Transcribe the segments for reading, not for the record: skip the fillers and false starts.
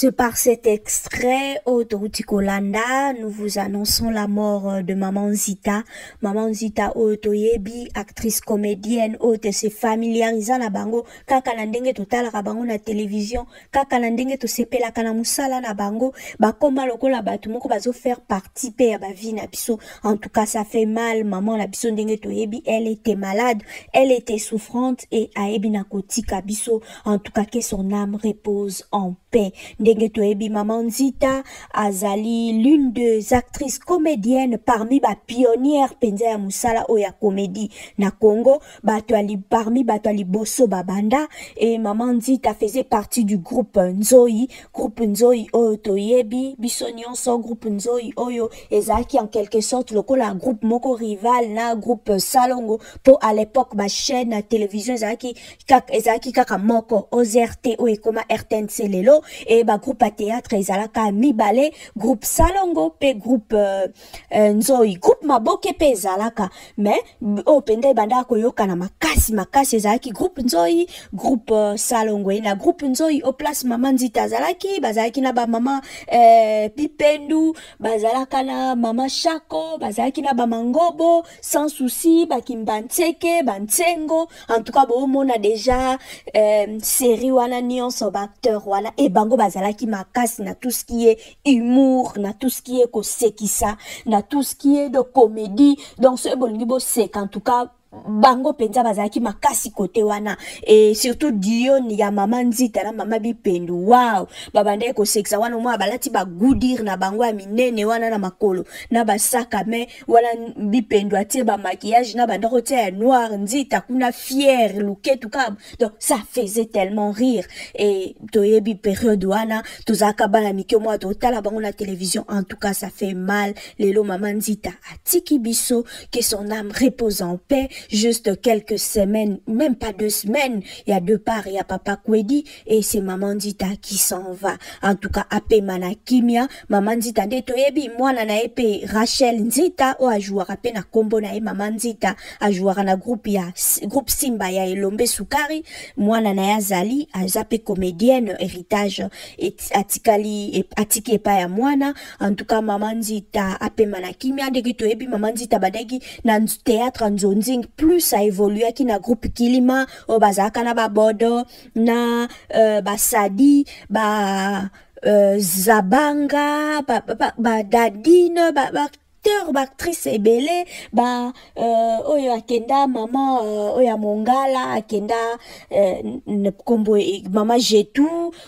C'est par cet extrait, Autoruti Kolanda, nous vous annonçons la mort de Maman Zita. Maman Zita, Otoyebi, actrice comédienne, se familiarisa na bango, kaka na ndenge totala ka bango na télévision, kaka na ndenge to sepela kana musala na bango, bakoma lokola batu moko bazo faire partie pe ya ba vie na biso. En tout cas, ça fait mal, maman na biso ndenge toyebi, elle était malade, elle était souffrante et aebi na kotika biso. En tout cas, que son âme repose en paix. Ndenge toyebi Maman Zita azali l'une des actrices comédiennes parmi ba pionnières penza ya musala o ya comédie na Congo, parmi batwali bosso babanda, et Maman Zita faisait partie du groupe Nzoi oyo toyebi biso nyonso. Groupe Nzoi oyo ezaki en quelque sorte lokola groupe moko rival na groupe Salongo, po à l'époque ba chaîne na télévision ezaki kaka moko OZRT o ekoma RTNC lelo, et ba groupe à théâtre ezalaka mibale, groupe Salongo pe groupe Nzoi, groupe Maboke pe ezalaka, mais o pende banda koyoka na makasi ezalaki groupe Nzoi, groupe Salongo. Na groupe Nzoi au place Maman Zita bazalaki na ba mama Pipendu, bazalaka na mama Shako, bazalaki na ba Mangobo, sans souci, bakimbantseke, bantsengo. En tout cas, on a déjà série wana nyonso ba acteur wana et bango bazalaki makasi na tout ce qui est humour, na tout ce qui est kosekisa, na tout ce qui est de comédie. Donc ce bolingi bo sek, en tout cas bango penza bazalaki makasi kote wana, et surtout Dion ya Maman Zita na Mama Bipendu, wow, babande ko sexa wana mwa balati ba goudir na bango ya minene wana na makolo na basaka, mais wana Bipendu atie ba maquillage na bandoko tia noir, Nzita kuna fier luketu ka. Donc ça faisait tellement rire, et toyebi période wana tozaka bana mikyo mwa totala bango na télévision. En tout cas, ça fait mal lelo Maman Zita atiki biso, que son âme repose en paix. Juste quelques semaines, même pas 2 semaines, il y a 2 parts, il y a Papa Kwedi et c'est Maman Zita qui s'en va. En tout cas, ape mana kimia, Maman Zita nde toyebi mwana na epe Rachel Nzita o ajuara pe na kombo na e Maman Zita, ajuara na groupe Simba ya Elombe Sukari, mwana na ya zali azape comédienne, héritage et atiki epa ya mwana. En tout cas, Maman Zita ape mana kimia ndeki toyebi Maman Zita badegi na théâtre Nzonzing plus a évolué qui na groupe Kilima o bazaka na ba bodo na basadi ba zabanga ba dadine ba acteur ba actrice ebele ba oyo akenda mama oya mongala akenda kombo mama Jetu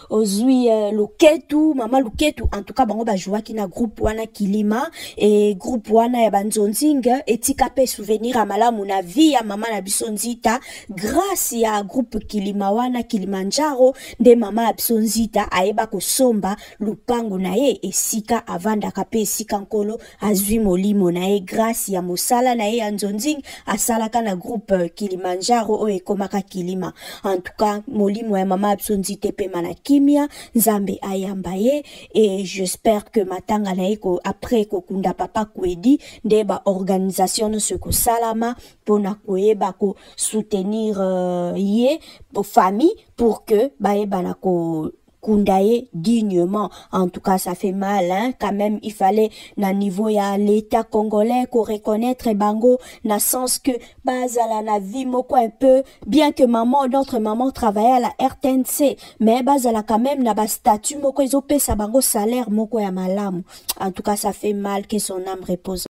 ozui Luketu, mama Luketu. En tout cas bango ba jouaki na groupe wana Kilima, et groupe wana ya banzonzing etika pe souvenir a malamu na vie ya mama na biso Nzita grâce ya groupe Kilima wana Kilimanjaro, nde mama ya biso Nzita ayeba kosomba lupango na ye esika avanda kape esika nkolo azui molimo na ye grâce ya mosala na ye ya nzonzing asalaka na groupe Kilimanjaro o ekomaka Kilima. En tout cas, molimo ya mama biso Nzita pe mana kimia, Nzambe ayamba ye, et j'espère que matanga na ye après kokunda Papa Kwedi nde ba organisation no se ko salama pona koyeba ko soutenir ye pour famille, pour que baeba na ko kundaye dignement. En tout cas, ça fait mal, hein. Quand même, il fallait, na niveau ya l'état congolais, qu'on reconnaître bango, na sens que, bazala na vie moko un peu, bien que notre maman travaillait à la RTNC, mais bazala quand même na ba statut moko, ils ont payé sa bango salaire moko ya malamu. En tout cas, ça fait mal, que son âme repose.